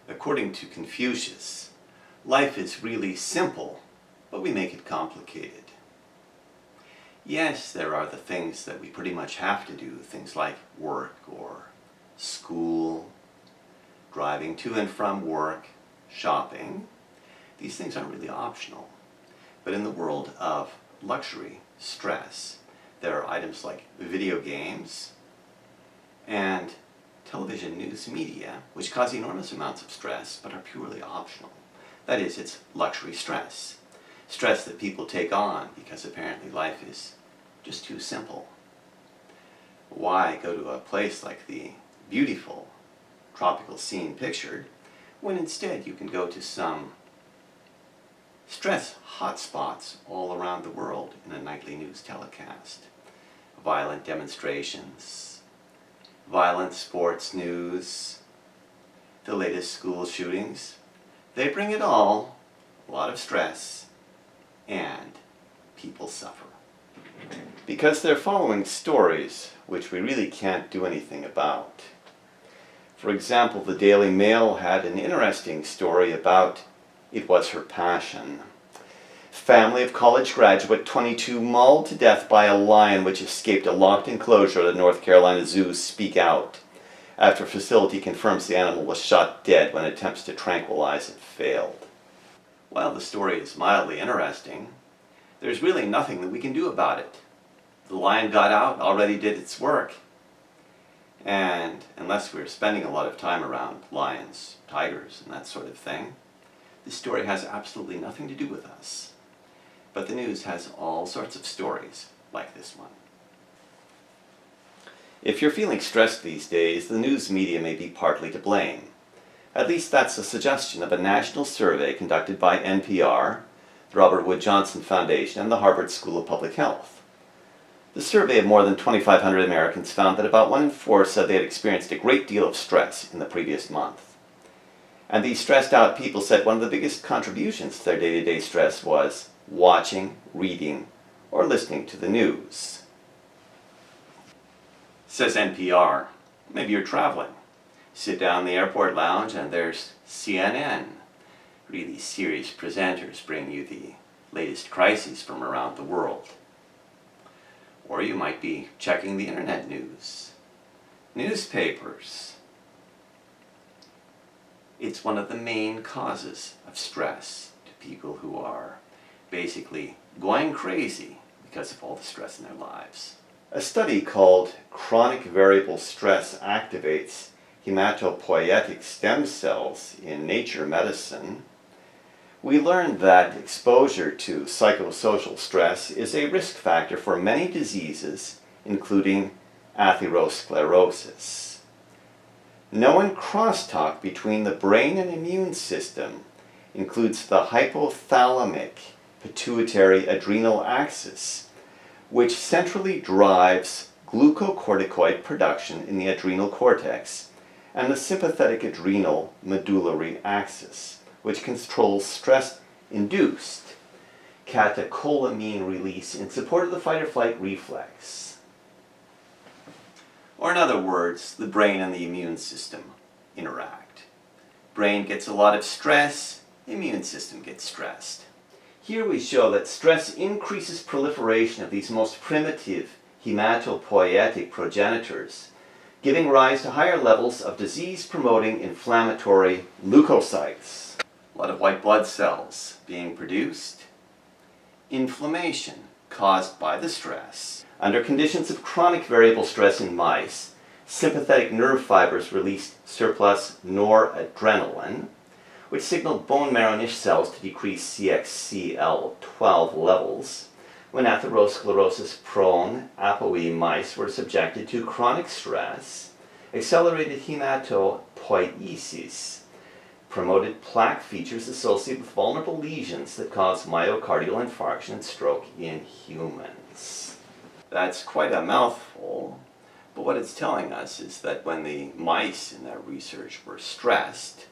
According to Confucius, life is really simple, but we make it complicated. Yes, there are the things that we pretty much have to do, things like work or school, driving to and from work, shopping. These things aren't really optional. But in the world of luxury, stress, there are items like video games and television news media, which cause enormous amounts of stress but are purely optional. That is, it's luxury stress. Stress that people take on because apparently life is just too simple. Why go to a place like the beautiful tropical scene pictured when instead you can go to some stress hotspots all around the world in a nightly news telecast? Violent demonstrations, violent sports news, the latest school shootings. They bring it all, a lot of stress, and people suffer. Because they're following stories which we really can't do anything about. For example, the Daily Mail had an interesting story about It Was Her Passion. Family of college graduate 22 mauled to death by a lion which escaped a locked enclosure at a North Carolina zoo speak out after facility confirms the animal was shot dead when attempts to tranquilize it failed. While the story is mildly interesting, there's really nothing that we can do about it. The lion got out, already did its work, and unless we're spending a lot of time around lions, tigers, and that sort of thing, this story has absolutely nothing to do with us. But the news has all sorts of stories like this one. If you're feeling stressed these days, the news media may be partly to blame. At least that's a suggestion of a national survey conducted by NPR, the Robert Wood Johnson Foundation, and the Harvard School of Public Health. The survey of more than 2,500 Americans found that about 1 in 4 said they had experienced a great deal of stress in the previous month. And these stressed out people said one of the biggest contributions to their day-to-day stress was watching, reading, or listening to the news. Says NPR, maybe you're traveling. Sit down in the airport lounge and there's CNN. Really serious presenters bring you the latest crises from around the world. Or you might be checking the internet news, newspapers. It's one of the main causes of stress to people who are basically going crazy because of all the stress in their lives. A study called Chronic Variable Stress Activates Hematopoietic Stem Cells in Nature Medicine, we learned that exposure to psychosocial stress is a risk factor for many diseases, including atherosclerosis. Known crosstalk between the brain and immune system includes the hypothalamic pituitary adrenal axis, which centrally drives glucocorticoid production in the adrenal cortex, and the sympathetic adrenal medullary axis, which controls stress-induced catecholamine release in support of the fight-or-flight reflex. Or in other words, the brain and the immune system interact. Brain gets a lot of stress, immune system gets stressed. Here we show that stress increases proliferation of these most primitive hematopoietic progenitors, giving rise to higher levels of disease-promoting inflammatory leukocytes. A lot of white blood cells being produced. Inflammation caused by the stress. Under conditions of chronic variable stress in mice, sympathetic nerve fibers released surplus noradrenaline, which signaled bone marrow-niche cells to decrease CXCL12 levels when atherosclerosis-prone ApoE mice were subjected to chronic stress. Accelerated hematopoiesis promoted plaque features associated with vulnerable lesions that cause myocardial infarction and stroke in humans. That's quite a mouthful, but what it's telling us is that when the mice in their research were stressed,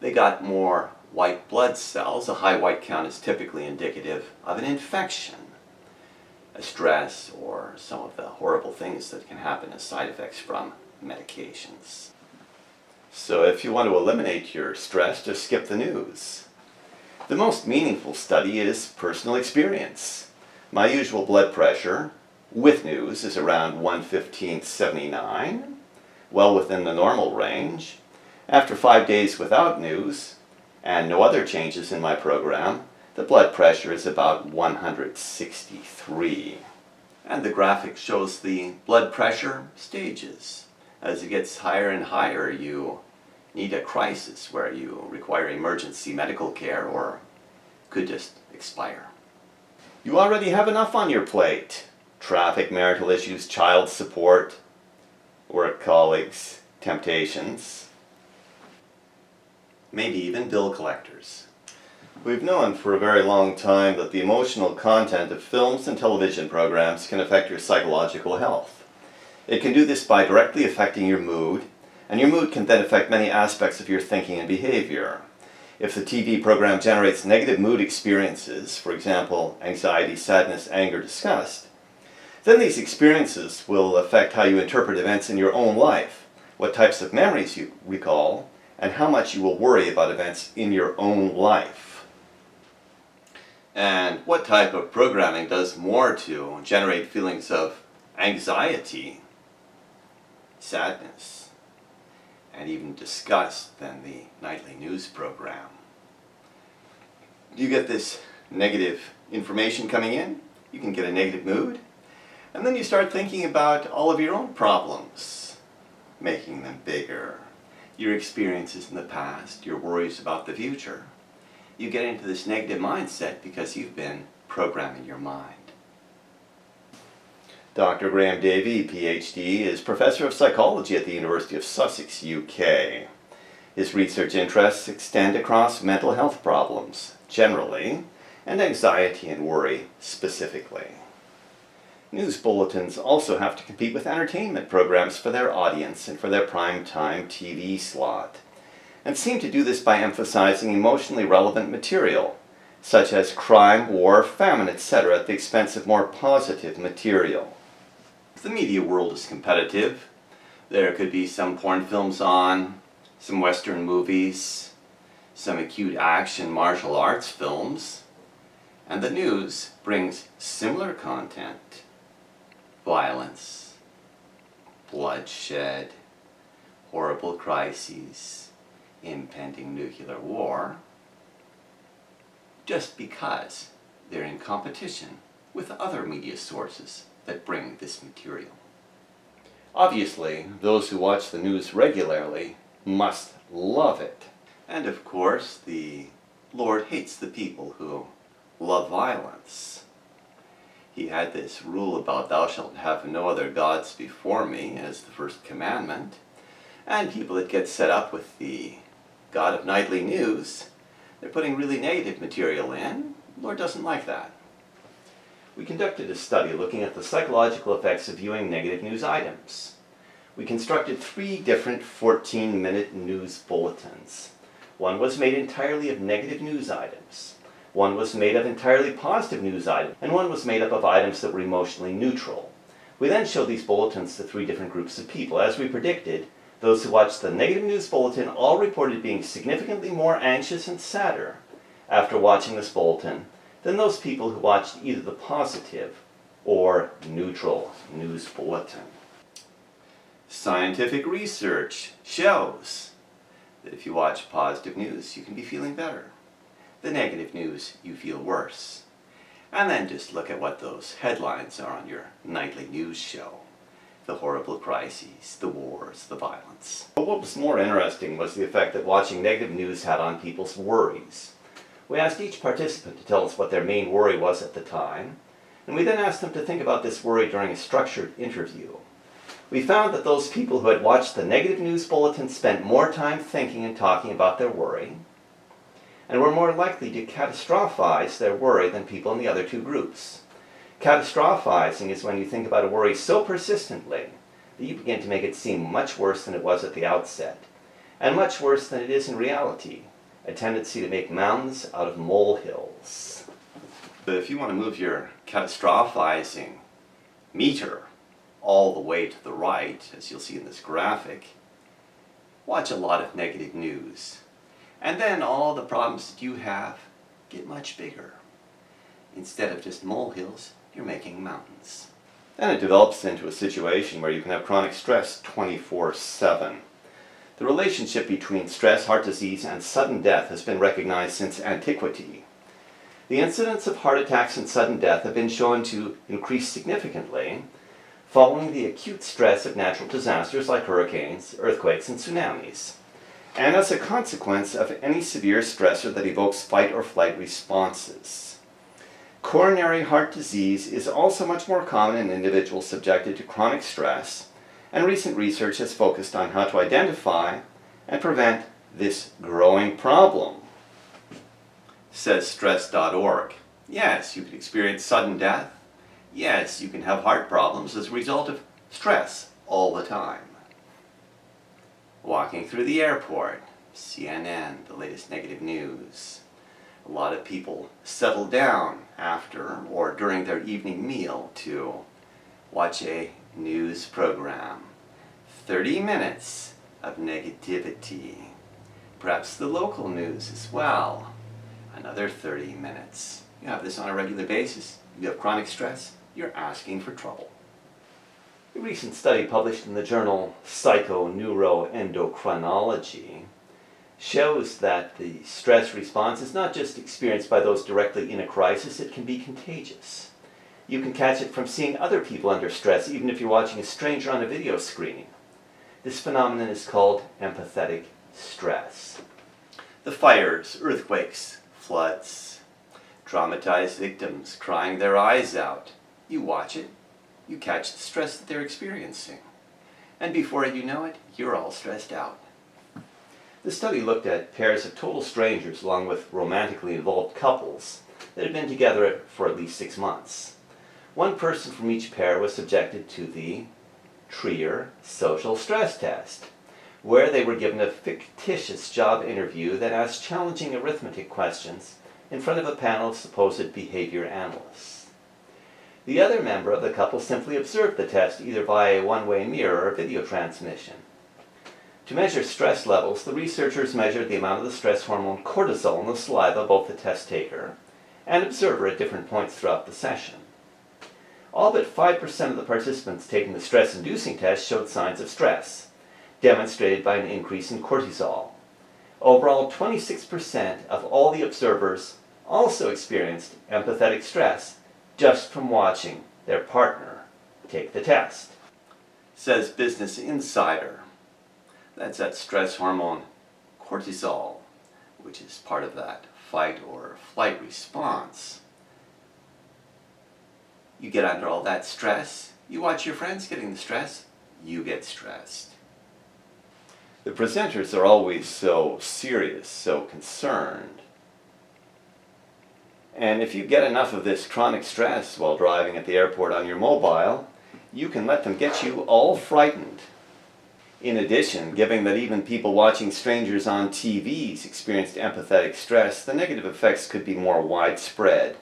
they got more white blood cells. A high white count is typically indicative of an infection, a stress, or some of the horrible things that can happen as side effects from medications. So if you want to eliminate your stress, just skip the news. The most meaningful study is personal experience. My usual blood pressure with news is around 115/79, well within the normal range. After 5 days without news and no other changes in my program, the blood pressure is about 163. And the graphic shows the blood pressure stages. As it gets higher and higher, you need a crisis where you require emergency medical care or could just expire. You already have enough on your plate. Traffic, marital issues, child support, work colleagues, temptations, maybe even bill collectors. We've known for a very long time that the emotional content of films and television programs can affect your psychological health. It can do this by directly affecting your mood, and your mood can then affect many aspects of your thinking and behavior. If the TV program generates negative mood experiences, for example, anxiety, sadness, anger, disgust, then these experiences will affect how you interpret events in your own life, what types of memories you recall, and how much you will worry about events in your own life. And what type of programming does more to generate feelings of anxiety, sadness, and even disgust than the nightly news program? You get this negative information coming in, you can get a negative mood, and then you start thinking about all of your own problems, making them bigger. Your experiences in the past, your worries about the future. You get into this negative mindset because you've been programming your mind. Dr. Graham Davey, PhD, is Professor of Psychology at the University of Sussex, UK. His research interests extend across mental health problems, generally, and anxiety and worry, specifically. News bulletins also have to compete with entertainment programs for their audience and for their prime-time TV slot, and seem to do this by emphasizing emotionally relevant material, such as crime, war, famine, etc., at the expense of more positive material. The media world is competitive. There could be some porn films on, some Western movies, some acute action martial arts films, and the news brings similar content: violence, bloodshed, horrible crises, impending nuclear war, just because they're in competition with other media sources that bring this material. Obviously, those who watch the news regularly must love it. And of course, the Lord hates the people who love violence. He had this rule about "thou shalt have no other gods before me" as the first commandment, and people that get set up with the God of nightly news, they're putting really negative material in. The Lord doesn't like that. We conducted a study looking at the psychological effects of viewing negative news items. We constructed 3 different 14-minute news bulletins. One was made entirely of negative news items. One was made of entirely positive news items, and one was made up of items that were emotionally neutral. We then showed these bulletins to 3 different groups of people. As we predicted, those who watched the negative news bulletin all reported being significantly more anxious and sadder after watching this bulletin than those people who watched either the positive or neutral news bulletin. Scientific research shows that if you watch positive news, you can be feeling better. The negative news, you feel worse. And then just look at what those headlines are on your nightly news show. The horrible crises, the wars, the violence. But what was more interesting was the effect that watching negative news had on people's worries. We asked each participant to tell us what their main worry was at the time, and we then asked them to think about this worry during a structured interview. We found that those people who had watched the negative news bulletin spent more time thinking and talking about their worry, and were more likely to catastrophize their worry than people in the other 2 groups. Catastrophizing is when you think about a worry so persistently that you begin to make it seem much worse than it was at the outset, and much worse than it is in reality, a tendency to make mountains out of molehills. But if you want to move your catastrophizing meter all the way to the right, as you'll see in this graphic, watch a lot of negative news. And then all the problems that you have get much bigger. Instead of just molehills, you're making mountains. Then it develops into a situation where you can have chronic stress 24/7. The relationship between stress, heart disease, and sudden death has been recognized since antiquity. The incidence of heart attacks and sudden death have been shown to increase significantly following the acute stress of natural disasters like hurricanes, earthquakes, and tsunamis, and as a consequence of any severe stressor that evokes fight or flight responses. Coronary heart disease is also much more common in individuals subjected to chronic stress, and recent research has focused on how to identify and prevent this growing problem. Says stress.org. Yes, you can experience sudden death. Yes, you can have heart problems as a result of stress all the time. Walking through the airport, CNN, the latest negative news. A lot of people settle down after or during their evening meal to watch a news program. 30 minutes of negativity. Perhaps the local news as well. Another 30 minutes. You have this on a regular basis. You have chronic stress, you're asking for trouble. A recent study published in the journal Psychoneuroendocrinology shows that the stress response is not just experienced by those directly in a crisis, it can be contagious. You can catch it from seeing other people under stress, even if you're watching a stranger on a video screen. This phenomenon is called empathetic stress. The fires, earthquakes, floods, traumatized victims crying their eyes out. You watch it, you catch the stress that they're experiencing. And before you know it, you're all stressed out. The study looked at pairs of total strangers along with romantically involved couples that had been together for at least 6 months. One person from each pair was subjected to the Trier social stress test, where they were given a fictitious job interview that asked challenging arithmetic questions in front of a panel of supposed behavior analysts. The other member of the couple simply observed the test either via a one-way mirror or video transmission. To measure stress levels, the researchers measured the amount of the stress hormone cortisol in the saliva of both the test taker and observer at different points throughout the session. All but 5% of the participants taking the stress-inducing test showed signs of stress, demonstrated by an increase in cortisol. Overall, 26% of all the observers also experienced empathetic stress just from watching their partner take the test. Says Business Insider. That's that stress hormone cortisol, which is part of that fight or flight response. You get under all that stress, you watch your friends getting the stress, you get stressed. The presenters are always so serious, so concerned. And if you get enough of this chronic stress while driving at the airport on your mobile, you can let them get you all frightened. In addition, given that even people watching strangers on TVs experienced empathetic stress, the negative effects could be more widespread.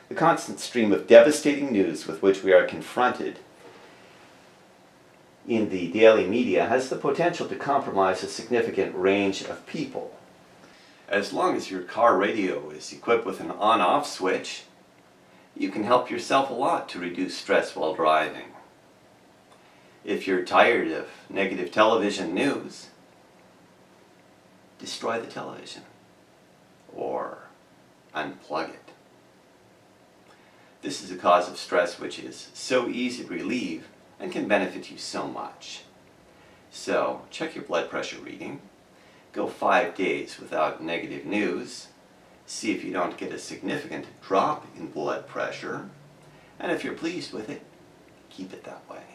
The constant stream of devastating news with which we are confronted in the daily media has the potential to compromise a significant range of people. As long as your car radio is equipped with an on-off switch, you can help yourself a lot to reduce stress while driving. If you're tired of negative television news, destroy the television or unplug it. This is a cause of stress which is so easy to relieve and can benefit you so much. So, check your blood pressure reading, go 5 days without negative news, see if you don't get a significant drop in blood pressure, and if you're pleased with it, keep it that way.